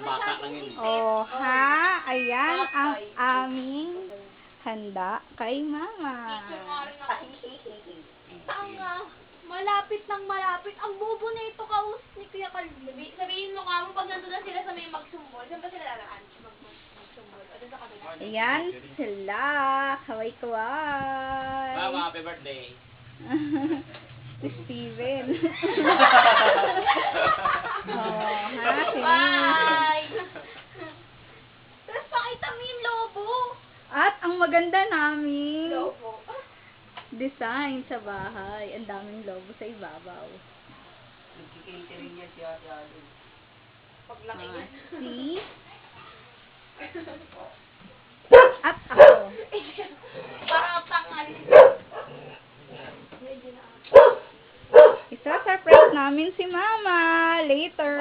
bata lang yun. Oh, ha? Ayan ang aming handa kay Mama. Tanga. Malapit ng malapit. Ang bobo na ito kaus ni Kuya Calvin. Sabihin mo ka mo pag nandun na sila sa may magsumbol. Saan ba sila lalakad? Magsumbol. O doon sa kabila. Ayan sila. Kaway-kaway. Mama, happy birthday. Si Steven. Oh, ha? Bye! Tapos pakita mo yung lobo. At ang maganda namin Lobo. design sa bahay. Ang daming logo sa ibabaw. Nagkikatering niya si Ate Alin. Paglaki Ah, niya. si at ako. Parang tangal. Medyo na. Isa-surprise namin si Mama later.